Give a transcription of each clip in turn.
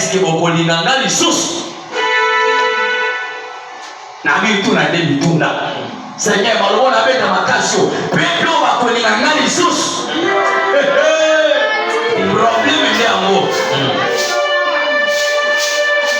est-ce que vous connaissez les sources? Nabi tout na demi tout là. Seigneur, malgré la bête de ma cassio, peuple va connaître les sources. Problème est en haut.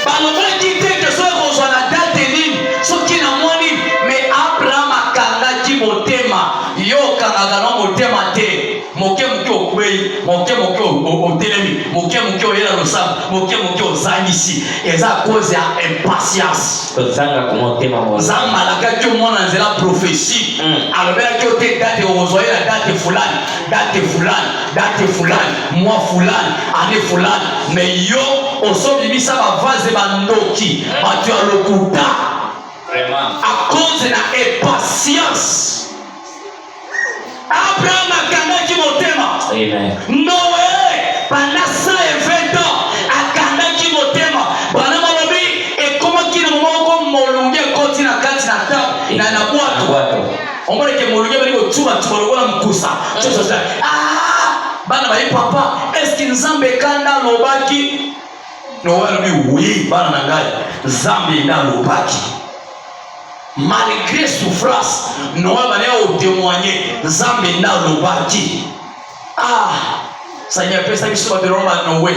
Par le monde qui dit que soit qu'on soit la date de l'île, ce qui n'a moins dit, mais Abraham a kanga qui motema, yo kanga non motema te, moke au kwei, moke au telemi, moke au yela rosam, moke au zangisi, et ça cause impatience. Zanga motema mo. Zanga la kaki au monde dans la prophétie. Alors bien que tu date au zoé la date fulani, date fulani, mois fulani, année fulani, mais yo au bimisa ba vase bandoki batu ya lokuta vraiment à cause de la impatience. Abraham akandaki motema. Amen. Noé pendant 120 ans akandaki motema. Bana malobi et comment kina mama ko molunge koti na kati na tap na bwato. Omole ke molunge bali ko tuba tubalokola mkusa. Bana ba papa est-ce que nzambe kanda lobaki? Noé lui oui, bana nangai Zambi na lobaki. Malgré souffrance, Noé va témoigner Zambi na lobaki. Seigneur pesa biso ba beroma Noé.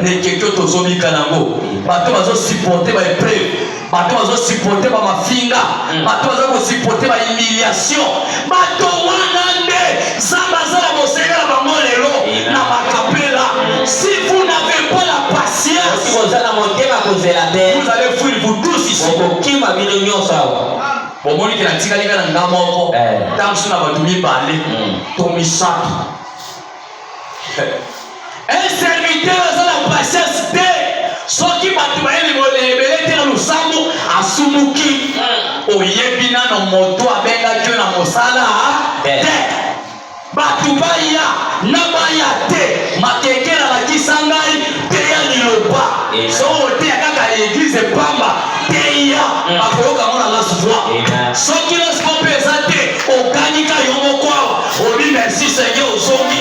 Ne kekyo to zomi kanango. Bato bazo supporter ba épreuve. Bato bazo supporter ba mafinga. Bato bazo supporter ba humiliation. Bato wanande Zamba zala bosengela bango lelo na makapela. Si vous n'avez pas la patience, vous allez fuir vous tous ici. Bomoni ki na tikali kana ngamoko. Tamsu na batumi bale. Tomisato. Un serviteur a la patience de ce qui va te faire le sambo à Sumuki. Oyebina no moto abenga kyo na mosala. Batubaya nabaya te makekela la kisangai te ya liloba. So te kaka église pamba te ya akoyoka mona la souvent. So qui laisse compésa te okanika yomo kwao. Obi merci Seigneur osomi.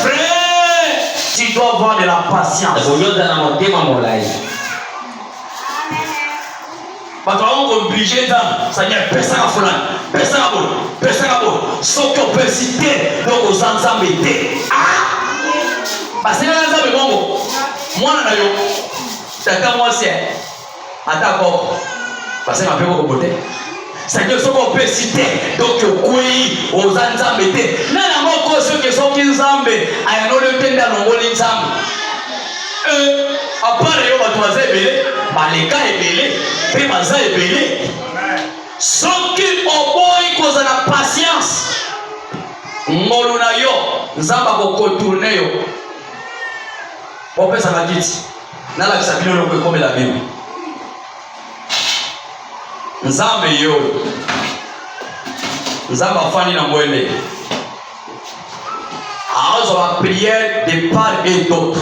Frère, tu dois avoir de la patience. Parce qu'on est obligé dans Seigneur, personne à fulani, personne à bon, sauf qu'on peut citer donc aux ensembles. Parce que les ensembles bongo, moi na yo, tata moi c'est, attends parce que ma père au côté. Seigneur, ce qu'on peut citer donc aux ensembles. Nana moi cause que sont qui ensemble, à un autre temps dans le monde ensemble. À part les autres belé, baleka belé, pe maza belé. Ceux qui ont cause de la patience. Ngoluna yo, nzamba ko contourner yo. Ope sa magiti. Na la kisabino lo comme la Bible. Nzambe yo. Nzamba fani na mwele. Alors la prière de part et d'autre.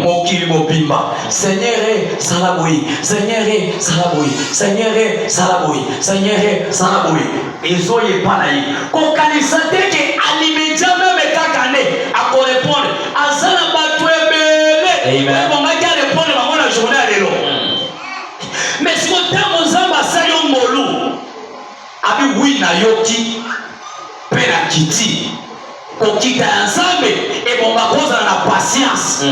Mokili mobimba. Seigneur salaboui, Seigneur salaboui, Seigneur salaboui, Seigneur salaboui. Ezoye panayi. Kokanisate ke alimedja même kakane à répondre. Azana batwe belé. Amen. On va répondre à la journée à l'élo. Mais si on t'a mon zamba sayon molu. Abi oui na yoki pena kiti. Kokita ensemble et bon ma cause dans la patience.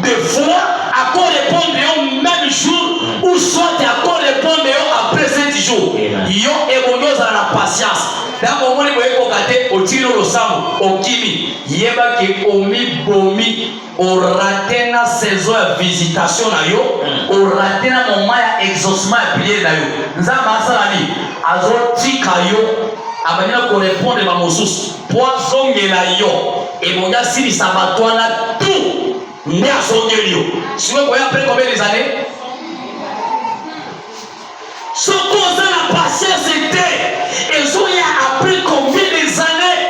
Des fois, à quoi répondre au même jour ou soit à quoi répondre après 7 jours. Yo et bon dans la patience. Dans mon moment où il faut garder au tiro le sang au kimi. Yeba qui omi bomi au raté na saison de visitation na yo, au raté na moment ya exaucement prier na yo. Nzamba salami azoti kayo. Abanina ko répondre ma mosusu poison ngela yo et mon gars si sabatwana tout ne asongeli yo si vous voyez après combien des années ce cause la patience était et Zoya après combien des années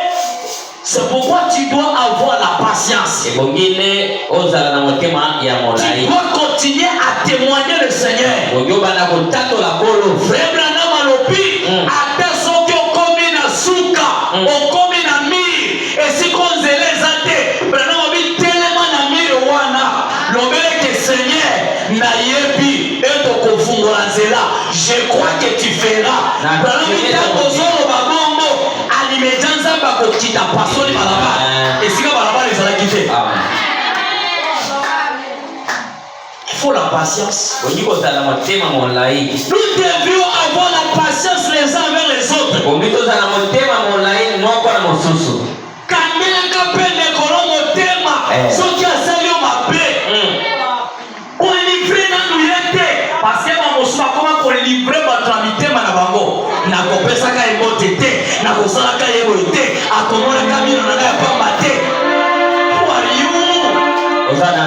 c'est pourquoi tu dois avoir la patience tu dois continuer à témoigner le Seigneur frère Branham alobi ata soki okomi na suka okomi na mire et si konzeleza te Branham obi telema na mire wana lobele ke que tu feras. Dans le temps, qui t'a passionné par là-bas. Et si tu vas les allez quitter. Il faut la patience. Nous devions avoir la patience les uns avec les autres. Parce que comment pour livrer votre amitié manabango na kopesa ka emotete na kosala ka yeboite akomona kamino na ya pamba te who are you ozana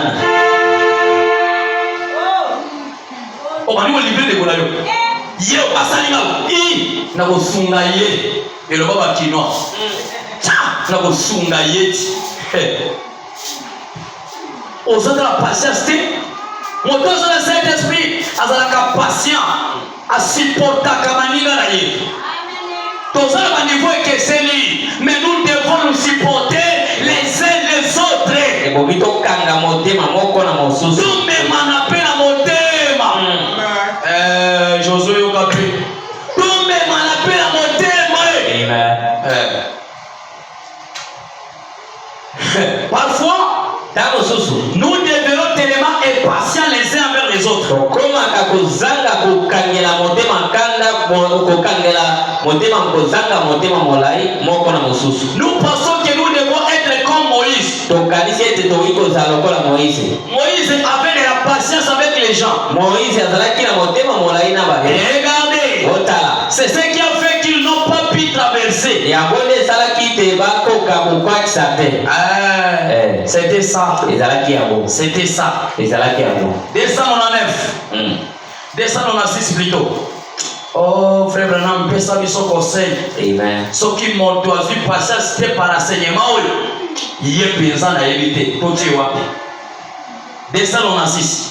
o bani mo livrer de kola yo ye pasali na kosunga ye elo baba kinwa na kosunga ye ozana la patience te. Mon Dieu, le Saint-Esprit a la patient à supporter Kamaniga Naye. Tous à niveau que c'est lui, mais nous devons nous supporter les uns les autres. Et Bobito Kanga Motema, Mokona Mosus. Tout me manapé la Motema. Josué Okapi. Tout me manapé la Motema. Amen. Parfois, nous devenons tellement impatients les uns envers les autres. Nous pensons que nous devons être comme Moïse. Moïse avait de la patience avec les gens. Regardez, c'est ce qui a fait qu'ils n'ont pas pu traverser. C'était ça. C'était ça. Descends, on en 9. Descends, on en 6 plutôt. Oh, frère Branham, pesa biso conseil. Amen. Ce qui m'a choisi passer, c'était par enseignement. Il y a besoin d'éviter. Descends, on en 6.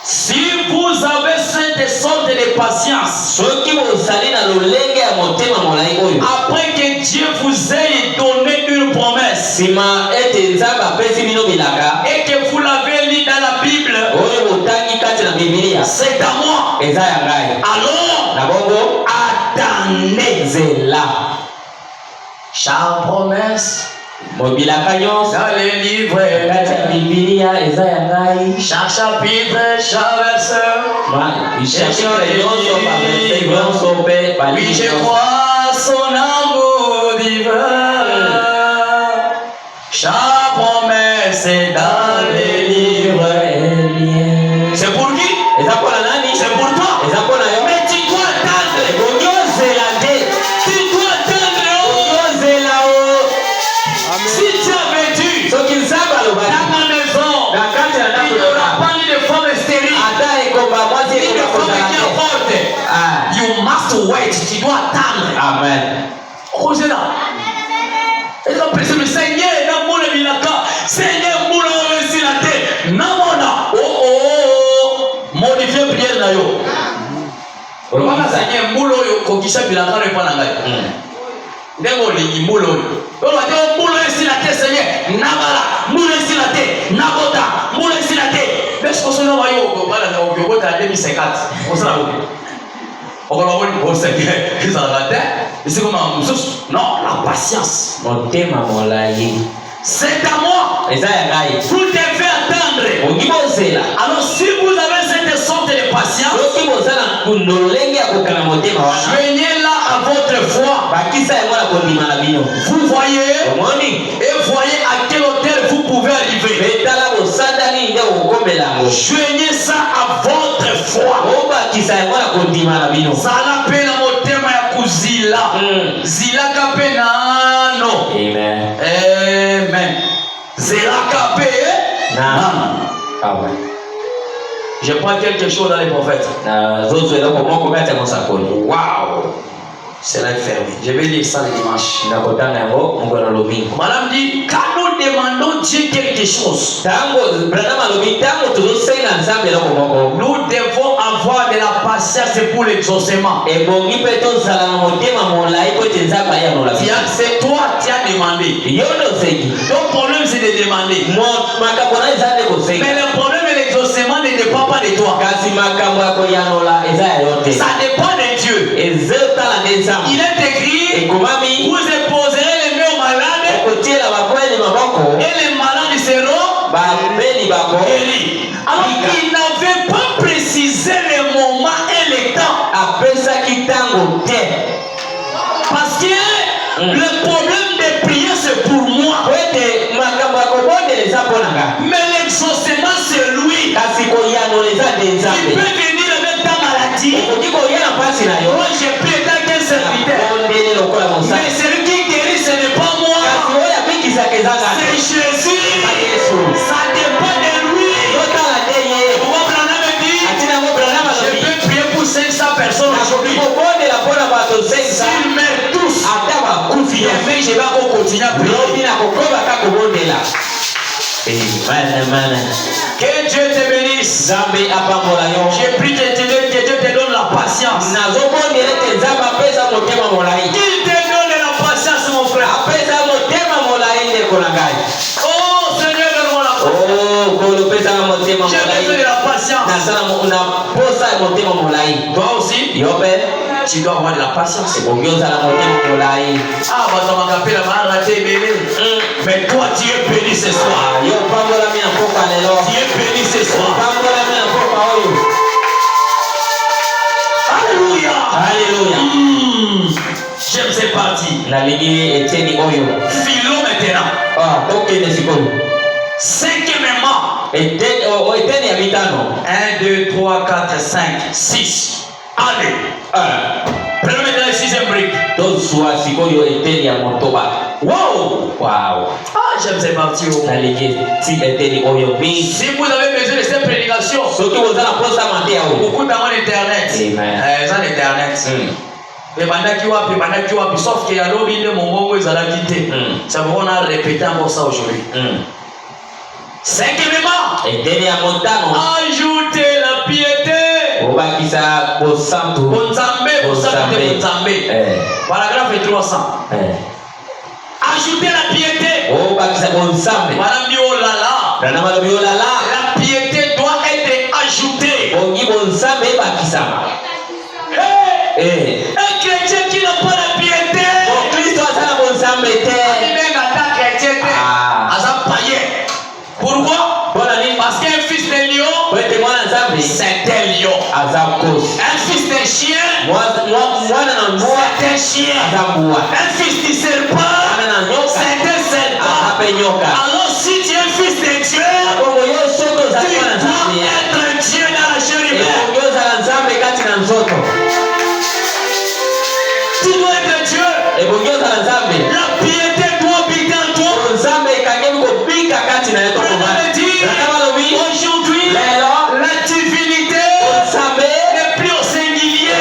Si vous avez cette sorte de patience, après que Dieu vous ait donné une promesse, et que vous l'avez lu dans la Bible, c'est à moi. Alors, attendez-la. Chaque promesse dans les livres, chaque chapitre, chaque verset, oui, je crois son amour divin. Chaque promesse est dans les livres. C'est pour qui? C'est pour toi. Mais tu dois attendre. Si tu as vécu dans ma maison, il n'y aura pas de femme stérile, de femme qui apporte. You must wait. Tu dois attendre. Amen. Osez là. Et donc, le Seigneur, Seigneur, modifier prière na yo. Seigneur, moulo yo kokisa bilaka repa na ngai. Ndemo lingi moulo yo. Oba te moulo esilate Seigneur, nabala, moulo esilate, nabota, moulo esilate. Bes ko sona wa yo ko bala na yo bota 2050. On sera où? On va voir une bonne Seigneur. Qui ça va te? Et c'est comment on sous? Non, la patience. Mon thème à mon laïe. C'est à moi. Vous devez attendre. Alors si vous avez cette sorte de patience, joignez-la à votre foi. Vous voyez et voyez à quelle hauteur vous pouvez arriver. Joignez ça à votre foi. Zila kapenano. Amen. Amen. Zila kapenano. Amen. Je prends quelque chose dans les prophètes. Waouh. C'est là fermé. Je vais lire ça le dimanche. Madame dit, quand nous demandons Dieu quelque chose, nous devons avoir de la patience pour l'exaucement. C'est toi qui as demandé. Ton problème c'est de demander. Mais le problème est l'exaucement de dépend pas de toi. Ça dépend de Dieu. Il est écrit, vous imposerez les mains aux malades et les malades seront guéris. Alors il n'avait pas précisé le moment et le temps. Parce que le problème de prier c'est pour moi. Mais l'exaucement c'est lui. Il peut venir avec ta maladie. Moi j'ai pris tant qu'un serviteur. Mais celui qui guérit ce n'est pas moi. C'est Jésus. Ça dépend de lui. Pourquoi Branham me dit je peux prier pour 500 personnes aujourd'hui. S'ils meurent tous, demain je vais continuer à prier. Que Dieu te bénisse. J'ai pris que Dieu te donne la patience. Qu'il te donne la patience, mon frère. Oh Seigneur, donne-moi la patience. J'ai besoin de la patience. Toi aussi, tu dois avoir de la patience. Ah, mais toi, tu es béni ce soir. Tu es béni ce soir. Alléluia. Alléluia. J'aime cette partie. Philo maintenant. Cinquièmement. 1, 2, 3, 4, 5, 6. Allez. Prenons maintenant la 6e brique. Wow. Ah, j'aime cette partie. Si vous avez besoin de cette prédication, beaucoup d'amants d'internet. Internet. Sauf qu'il y a l'objet de mon bongo, ils allaient quitter. Ça va, on a répété encore ça aujourd'hui. Cinquièmement, ajoutez la piété. Paragraphe 300. Ajoutez la piété. Madame dit oh là là. La piété doit être ajoutée. Hey, un chrétien qui n'a pas la piété. Pourquoi? Parce qu'un fils de lion, c'est un lion. Un fils de chien, c'est un chien. Un fils de serpent, c'est un serpent. Alors si tu es un fils de Dieu, tu dois être un Dieu dans la chair humaine. Tu dois être un Dieu. La piété doit habiter en toi. Aujourd'hui, la divinité n'est plus au singulier.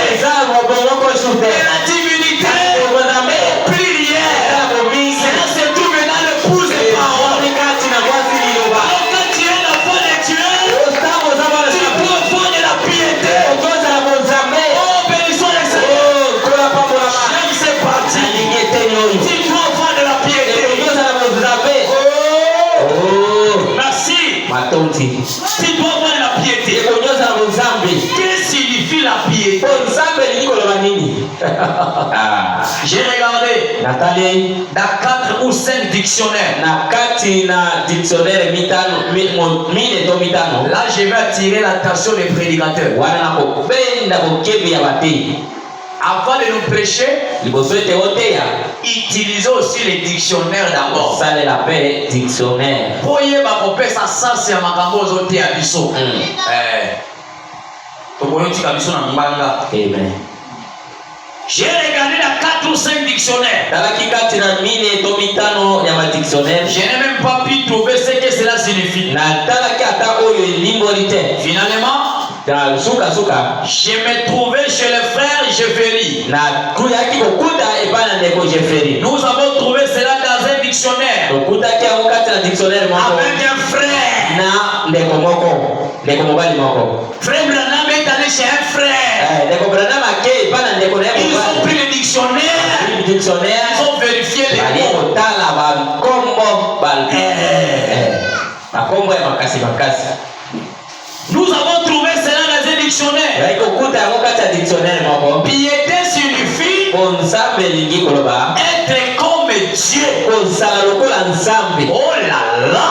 Et la divinité est plurielle. C'est tout maintenant le pouce de parole. Alors quand tu es l'enfant de Dieu, tu peux faire de la piété. Oh, bénissons le Seigneur. J'aime ces parties. Tu dois faire de la piété. Merci. Tu dois avoir de la piété. Que signifie la piété? J'ai regardé dans 4 ou 5 dictionnaires. Là, je vais attirer l'attention des prédicateurs. Avant de nous prêcher, utilisez aussi les dictionnaires d'abord. J'ai regardé dans 4 ou 5 dictionnaires. Je n'ai même pas pu trouver ce que cela signifie. Finalement, je me trouvais chez le frère Jefferi. Nous avons trouvé cela dans un dictionnaire avec un frère. Frère Branham est allé chez un frère. Ils ont pris le dictionnaire. Ils ont vérifié les mots. Nous avons dictionnaire. Piété signifie être comme Dieu. Oh là là.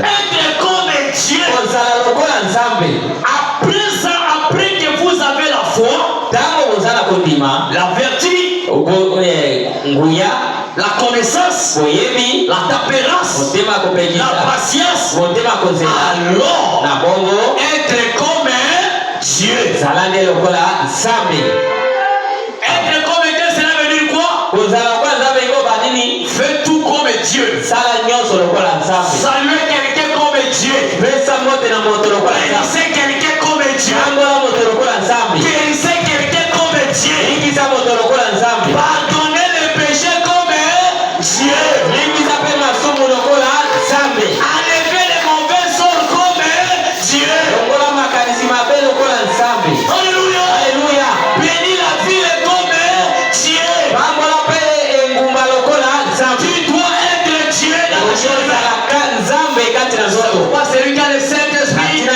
Être comme Dieu. Après ça, après que vous avez la foi, la vertu, la connaissance, la tempérance, la patience, alors être comme Dieu. Être comme Dieu, cela veut dire quoi? Fais tout comme Dieu. Saluer quelqu'un comme Dieu. Bénissez quelqu'un comme Dieu. Guérissez quelqu'un comme Dieu. Pardonnez les péchés comme Dieu. Enlevez les mauvais sorts comme Dieu. Alléluia. Bénis la ville comme Dieu. Tu dois être Dieu dans le jardin. Pas celui qui a le Saint-Esprit. Il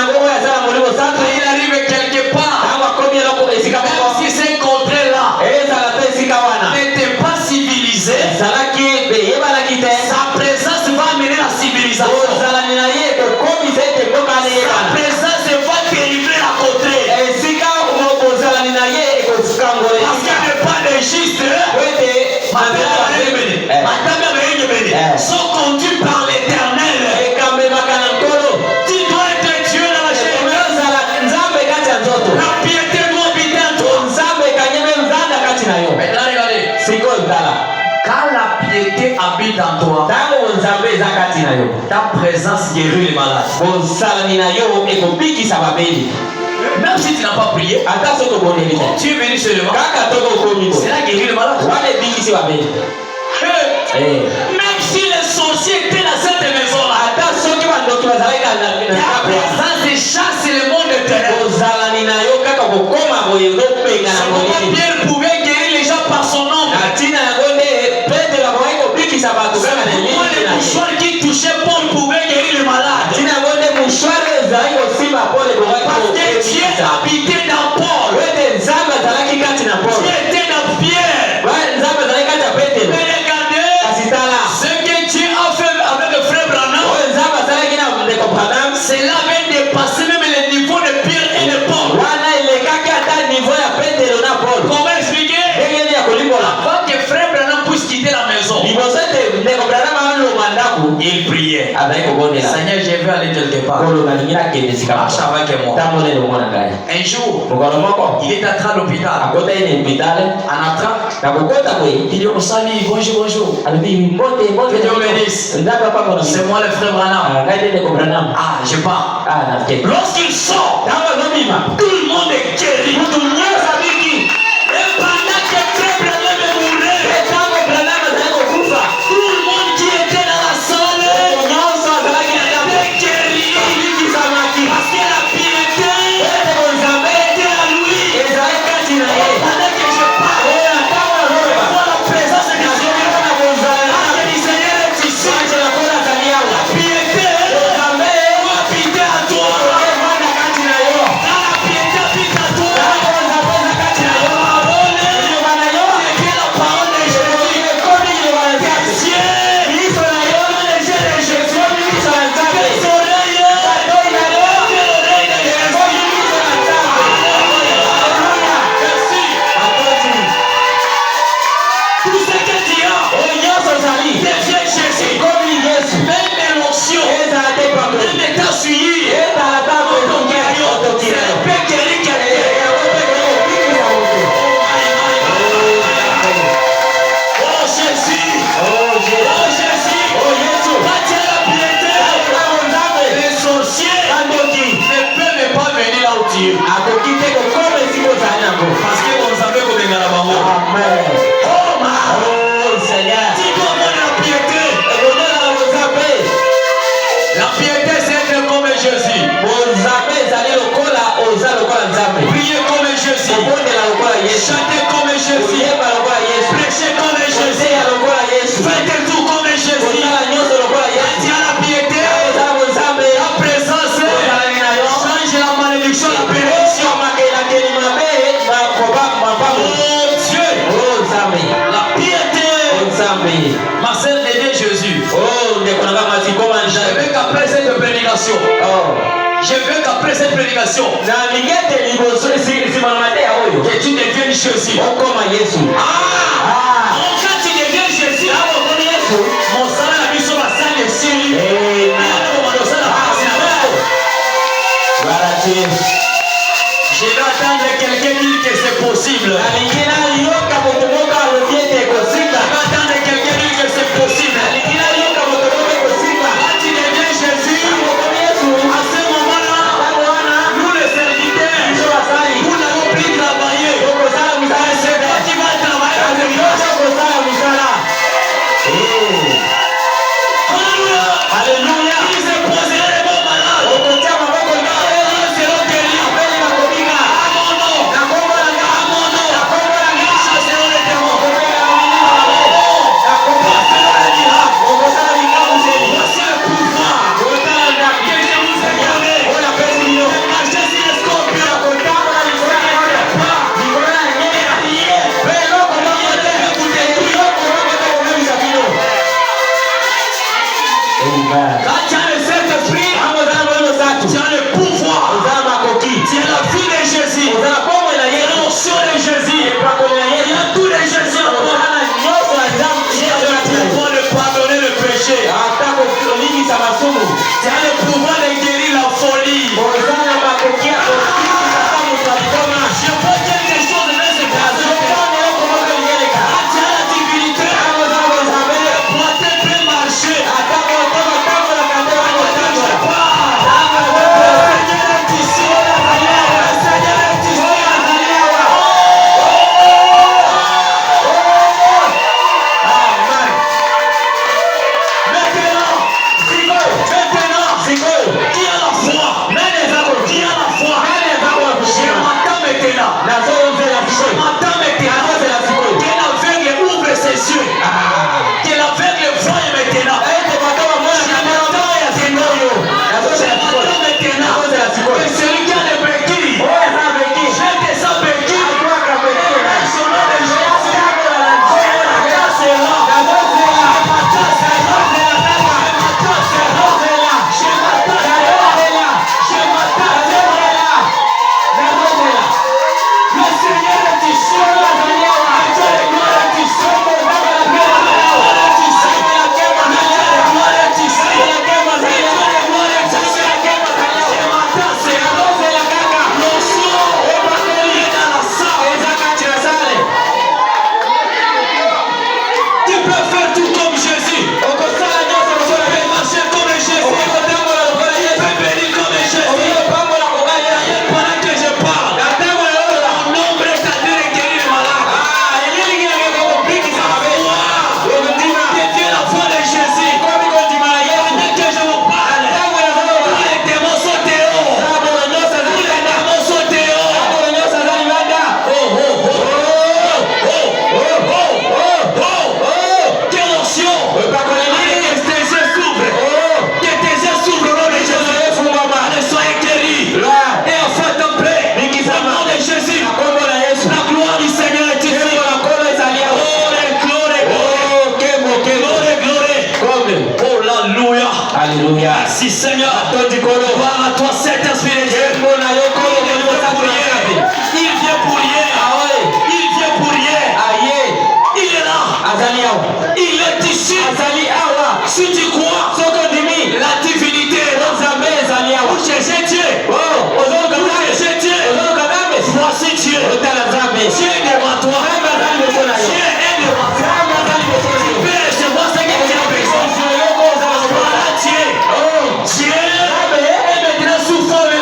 arrive quelque part. Même si c'est contraire là. N'était pas civilisé. Sa présence va amener la civilisation. Sa présence va délivrer la contrée. Parce qu'il n'y a pas de juste. Sont conduits par l'Éternel. Tu dois être Dieu dans la chair. La piété doit habiter en toi. Maintenant regardez. Quand la piété habite en toi, ta présence guérit les malades. Même si tu n'as pas prié, quand tu es venu seulement, c'est là guérir les malades. Même si les sorciers étaient dans cette maison-là, ta présence chasse le monde de ténèbres. Pierre pouvait guérir les gens par son nom. Les mouchoirs qui touchaient Paul pouvaient guérir les malades. Parce que Dieu habitait dans Paul. Dieu était dans Pierre. Mais regardez ce que Dieu a fait avec le frère Branham. Cela avait dépassé même le niveau de Pierre et de Paul. Comment expliquer? Avant que frère Branham puisse quitter la maison, il priait. Seigneur, je vais aller quelque part. Marche avec moi. Un jour, il est entré à l'hôpital. En entrant, il dit au salut, bonjour, bonjour. Que Dieu bénisse. C'est moi le frère Branham. Ah, je pars. Lorsqu'il sort, tout le monde est guéri. Et pendant que frère Branham est mouru, tout le monde qui était dans la salle était guéri. Parce que la piété était à lui. Pendant que je parle, pour la présence de Dieu, parce que le Seigneur est ici. La piété doit habiter à toi. Quand la piété habite à toi, Faites tout comme Jésus. Je veux qu'après cette prédication, que tu deviennes Jésus. Quand tu deviens Jésus, mon salaire a mis sur la salle de Syrie. Je vais attendre quelqu'un dire que c'est possible. Je vais attendre quelqu'un dire que c'est possible. Quand tu deviens Jésus, à ce moment-là, nous les serviteurs, nous n'avons plus travaillé. C'est toi qui vas travailler à Alléluia. Ils se poseraient les bons malades. Ils seront guéris. Quand tu as le Saint-Esprit, tu as le pouvoir. Tu as la vie de Jésus. Tu as l'onction de Jésus. Tu as tout de Jésus en toi. Tu as le pouvoir de pardonner le péché. Tu as le pouvoir de guérir la folie. Je vois quelque chose de ce gazon. Tu as la divinité. Tu peux marcher. Alléluia. Merci Seigneur. Gloire à toi Saint-Esprit de Dieu. Il vient pour rien. Il vient pour rien. Il est là. Il est ici. Si tu crois, la divinité est là. Pour chercher Dieu. Voici Dieu. Dieu est devant toi. Dieu est devant toi. Tu peux recevoir ce que tu as besoin. Dieu est maintenant sous forme de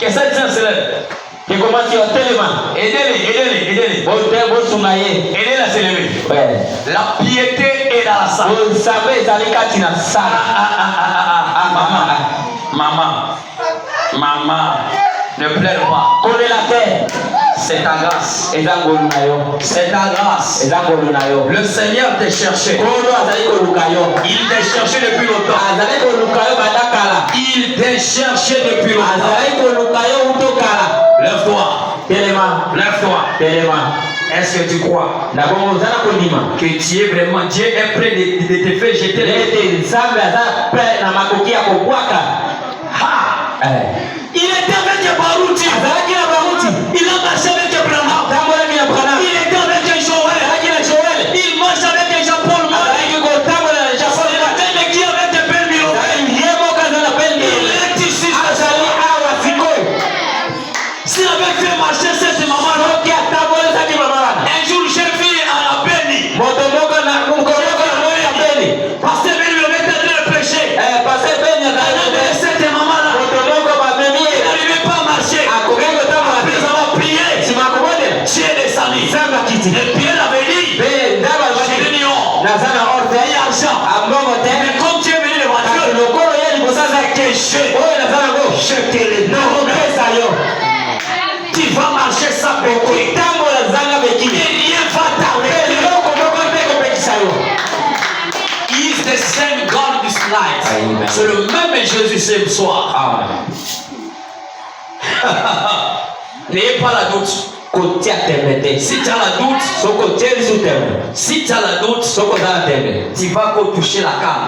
Que cette sainte se lève. Que commence à tellement. Aidez-les. Aidez-les à se lever. Ouais. La piété est dans la salle. Vous savez, Zalikatina Sala. Maman, ne pleure pas. Connais la terre. C'est ta grâce. C'est ta grâce. Le Seigneur t'a cherché. Il t'a cherché depuis longtemps. Il t'a cherché depuis longtemps. Lève-toi. Est-ce que tu crois que Dieu vraiment, Dieu est prêt de te faire jeter les Il était avec Barouti. Il a marché avec Abraham. Il était avec Joël. Il marche avec Jean-Paul. Il est qui avec Ben Milo. Il est ici. S'il avait fait marcher cette maman, un jour j'ai vu à Béni. Parce que Ben Milo était en train de prêcher. Cette maman-là, il n'arrivait pas à marcher. Après avoir prié, Dieu est descendu. Et Pierre avait dit, j'ai l'union, et argent. Mais comme Dieu est venu le voiture, ça c'est que je te le donne. Tu vas marcher sans béquille. Et rien va t'arrêter. He is the same God this night. C'est le même Jésus ce soir. N'ayez pas la doute. Si tu as la doute, tu vas toucher la canne.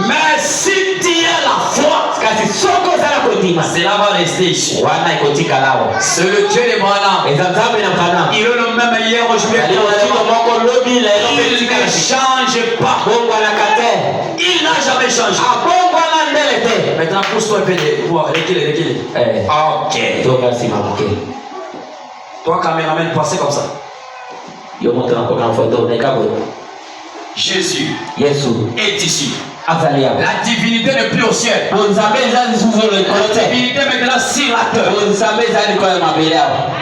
Mais si tu as la foi, cela va rester ici. C'est le Dieu de Branham. Il est le même hier, aujourd'hui. Il ne change pas. Il n'a jamais changé. Maintenant, pousse-toi un peu. Reculer. Ok. Toi, caméraman, passez comme ça. Jésus est ici. La divinité n'est plus au ciel. La divinité est maintenant sur la terre.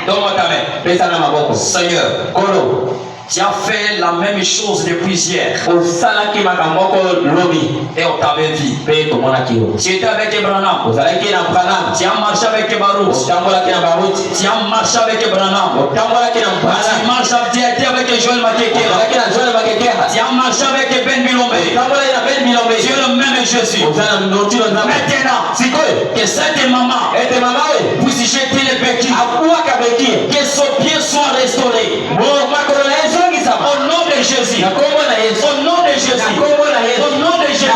Donne-moi ta main. Seigneur, tu as fait la même chose depuis hier. Et on t'avait vu. Tu étais avec Abraham. Tu as marché avec Baruch. Tu as marché avec Abraham. Tu marches avec Joël Makeke. Tu as marché avec Ben Bilombe. Tu es le même Jésus. Maintenant, que cette maman vous jetez les béquilles. Que son pied soit restauré. Au nom de Jésus. Au nom de Jésus. Au nom de Jésus.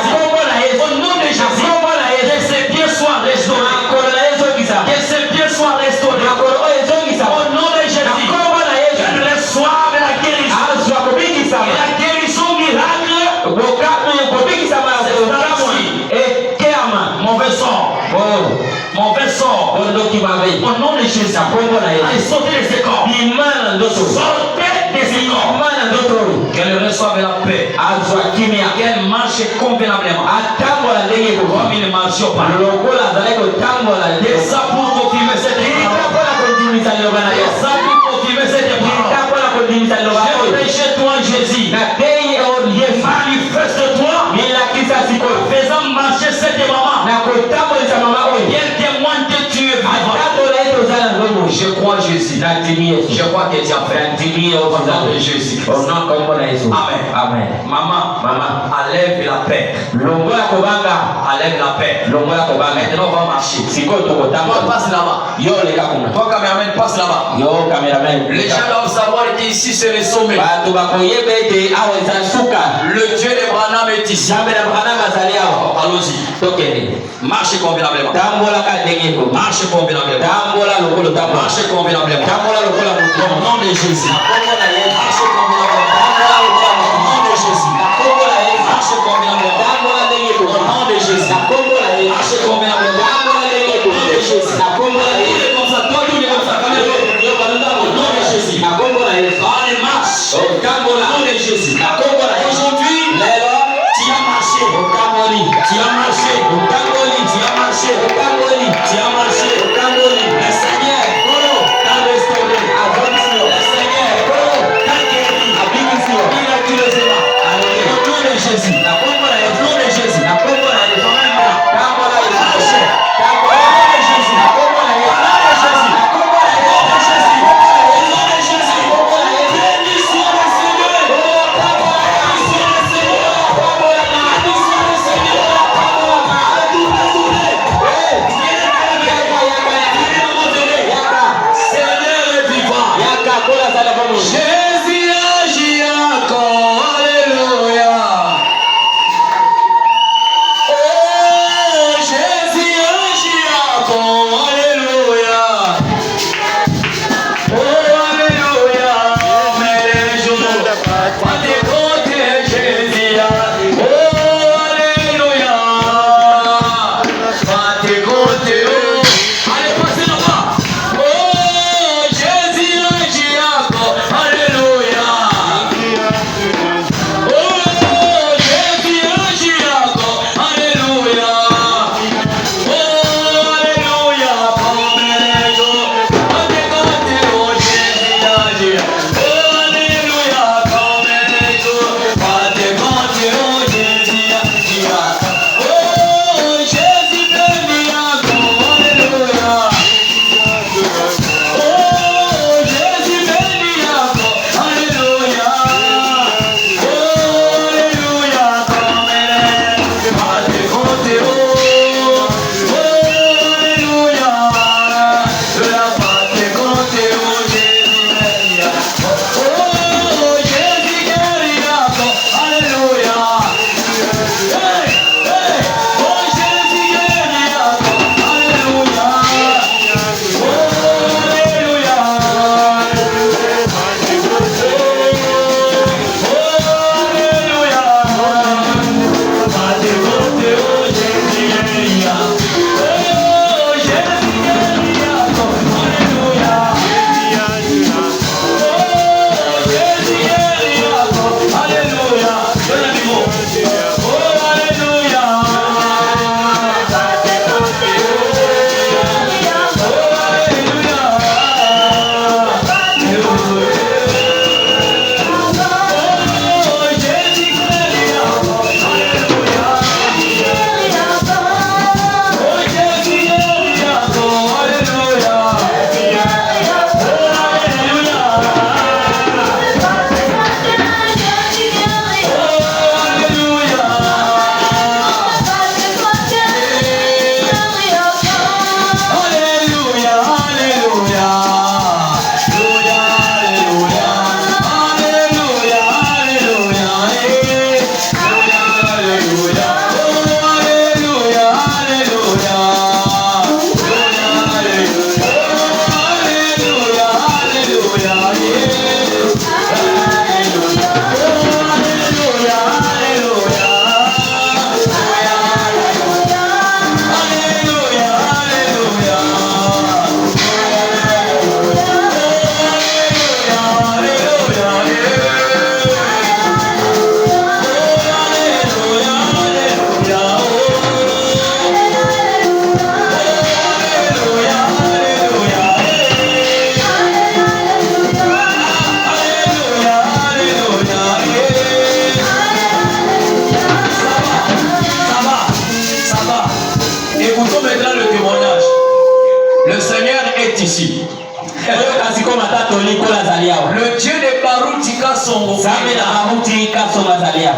Au nom de Jésus. Que ses pieds soient restaurés. Que ses pieds soient restaurés. Au nom de Jésus. Je reçois la guérison. La guérison miracle. Mauvais sort. Au nom de Jésus. Allez, sortez de ces corps. Sortez de ces corps. Qu'elle reçoive la paix. Qu'elle marche convenablement. Comme il ne marche pas. Et ça pour confirmer cette parole. Et ça pour confirmer cette parole. Je prie chez toi, Jésus. Manifeste-toi. Faisant marcher cette maman. Quel témoigne que tu es vivant. Je crois Jésus. Je crois que tu as fait. Au nom de Jésus. Amen. Maman, enlève la paix. Enlève la paix. Maintenant on va marcher. Toi passe là-bas. Toi caméraman passe là-bas. Les gens doivent savoir qu'ici c'est le sommet. Le Dieu de Branham est ici. Allons-y. Marchez convenablement. Marchez convenablement. Marchez convenablement. Au nom de Jésus. Marchez convenablement. Au nom de Jésus. Marchez convenablement. Au nom de Jésus. Marchez convenablement. Au nom de Jésus. Il est comme ça. Toi, tout est comme ça. Au nom de Jésus. Allez, marche. Au nom de Jésus. Aujourd'hui, tu as marché. Tu as marché. Tu as marché. Tu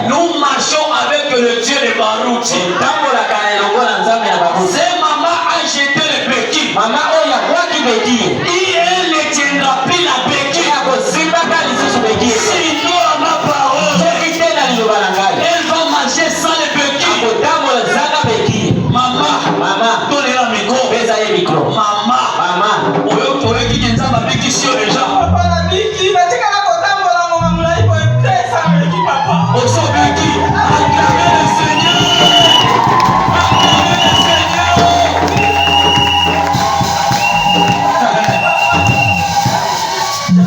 Nous marchons avec le Dieu de Baruch. C'est maman a jeté le béquille. Et elle ne tiendra plus la béquille. Sinon ma parole, elle va marcher sans le béquille. Maman, donnez la micro. Maman, qui est dans la béquille sur les gens. Acclamez le Seigneur. Acclamez le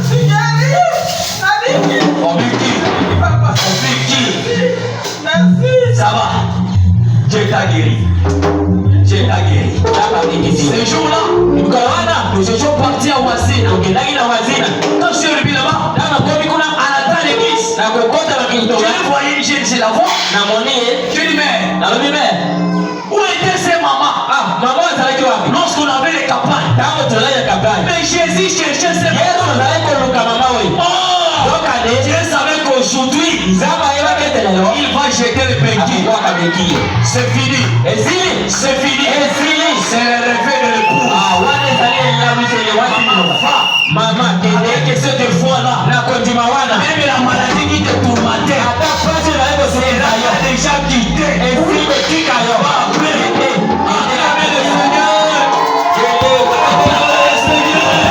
Seigneur. Ça va. Dieu t'a guéri. Dieu t'a guéri. Ce jour-là, nous étions partis à Ouassina. Quand je suis arrivé là-bas, à la table d'église, je voyais, je la vois. Je dis, mais où étaient ces mamans? Lorsqu'on avait les campagnes. Mais Jésus cherchait ces mamans. Dieu savait qu'aujourd'hui, il va jeter le béquille. C'est fini. C'est fini. C'est le réveil de l'époux. Maman, que cette fois-là, même la maladie qui te tourmentait, elle a déjà quitté. Acclamez le Seigneur. Acclamez le Seigneur.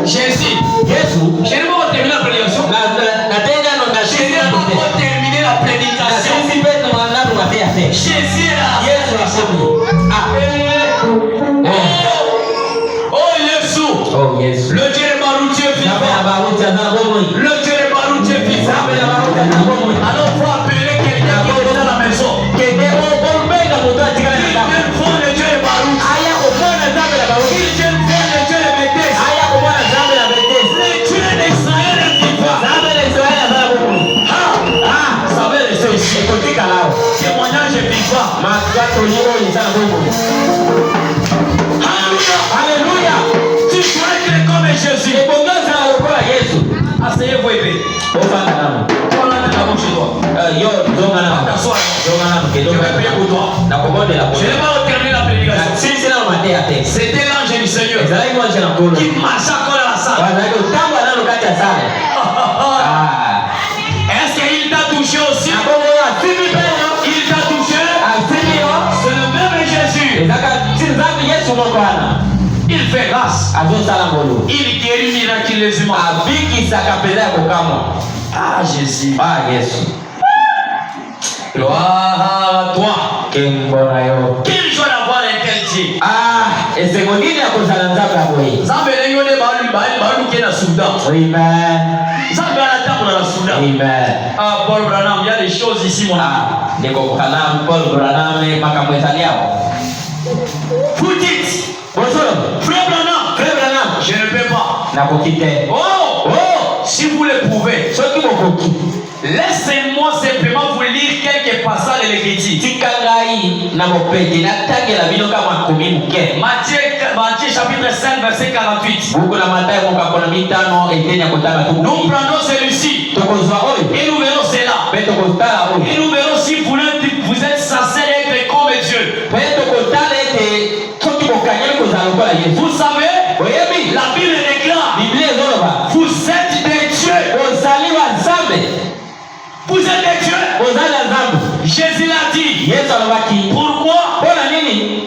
Jésus. Je n'ai pas terminé la prédication. Jésus est là. Oh Jésus. Le Dieu de Baruch est vivant. Le Dieu de Baruch est vivant. Alors faut appeler quelqu'un qui est dans la maison. Il vient voir le Dieu de Baruch. Il vient voir le Dieu de Bethesda. Le Dieu d'Israël est vivant. Ça veut laisser ici. Témoignage est vivant. Alléluia. Tu crois qu'il est comme Jésus. Asseyez-vous épée. Voilà chez toi. Je vais prier pour toi. Je n'ai pas terminé la prédication. C'était l'ange du Seigneur qui marchait encore dans la salle. Est-ce qu'il t'a touché aussi? Il t'a touché? C'est le même Jésus. Il fait grâce. Il guérit miraculeusement. Ah Jésus. Gloire à toi. Quelle joie d'avoir un tel Dieu. Ah, Paul Branham, il y a des choses ici, mon ami. Vous dites, Frère Branham, je ne peux pas. Si vous le pouvez, laissez-moi simplement vous lire quelques passages de l'Écriture. Matthieu chapitre 5 verset 48. Nous prenons celui-ci et nous verrons cela. Et nous verrons si vous êtes censé être comme Dieu. Vous savez, la Bible déclare, vous êtes des dieux. Vous êtes des dieux. Jésus l'a dit. Pourquoi?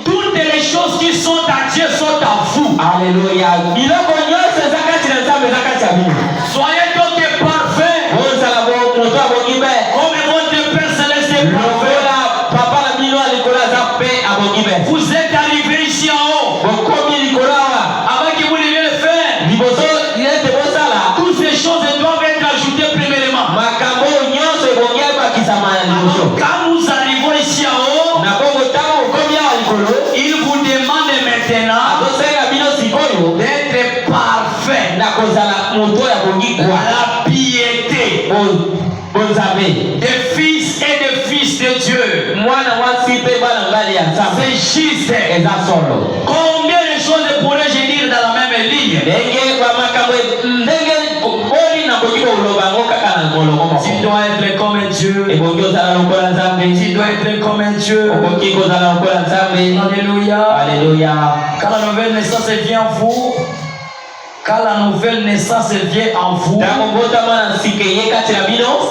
Toutes les choses qui sont à Dieu sont à vous. Alléluia. Soyez donc parfaits. Comme votre Père Céleste est parfait. Vous êtes arrivés ici en haut. Avant que vous deviez le faire, toutes ces choses doivent être ajoutées premièrement. Quand nous arrivons ici en haut, il vous demande maintenant d'être parfait. La piété des fils et des fils de Dieu. C'est juste. Combien de choses pourrais-je dire dire. Tu dois être comme Dieu. Tu dois être comme Dieu. Alléluia. Alléluia. Quand la nouvelle naissance vient en vous, quand la nouvelle naissance vient en vous,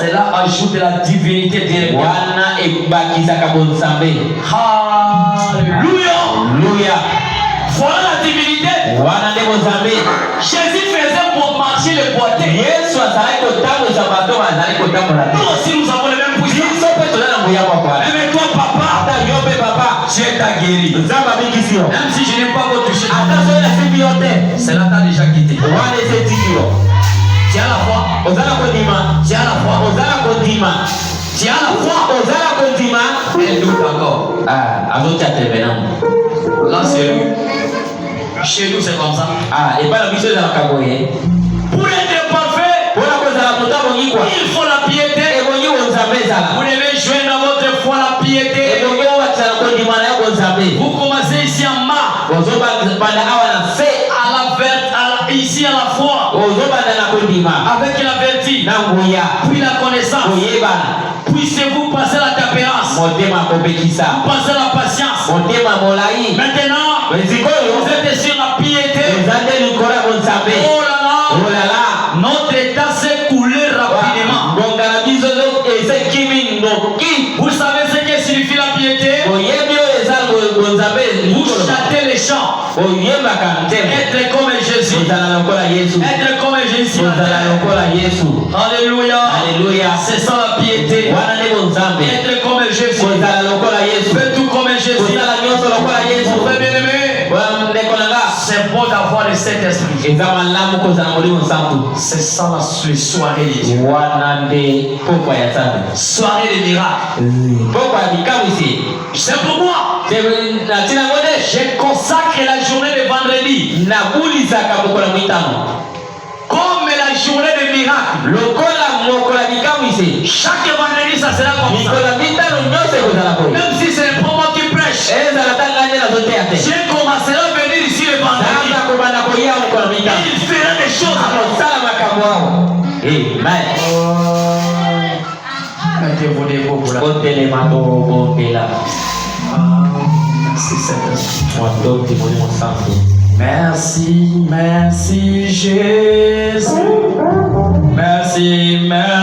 cela ajoute de la divinité directement. Alléluia. Voilà la divinité. Jésus faisait pour marcher le boité. Nous aussi nous avons le même pouvoir. Même toi papa, Dieu t'a guéri. Même si je n'ai pas encore touché, cela t'a déjà quitté. Tu as la foi. Tu as la foi. Tu as la foi. Elle doute encore. Là c'est lui. Chez nous c'est comme ça. Pour être parfait, il faut la piété. Vous devez joindre à votre foi la piété. Vous commencez ici en bas. Ici à la foi. Avec la vertu. Puis la connaissance. Puissiez-vous passer la tempérance. Passer la patience. Maintenant, vous êtes sur la piété. Oh là là. Notre état s'est coulé rapidement. Vous savez ce que signifie la piété? Vous châtez les champs. Être comme Jésus. Être comme Jésus. Alléluia. C'est ça la piété. Être comme Jésus. Fais tout comme Jésus. Mon frère bien-aimé, c'est bon d'avoir le Saint-Esprit. C'est ça la soirée de Dieu. Soirée de miracles. C'est pourquoi je consacre la journée de vendredi comme la journée de miracles. Chaque vendredi ça sera comme ça. Même si c'est pas moi qui prêche, je commencerai à venir ici le vendredi. Il fera des choses. Mettez-vous debout pour la merci, merci Jésus. Merci, merci.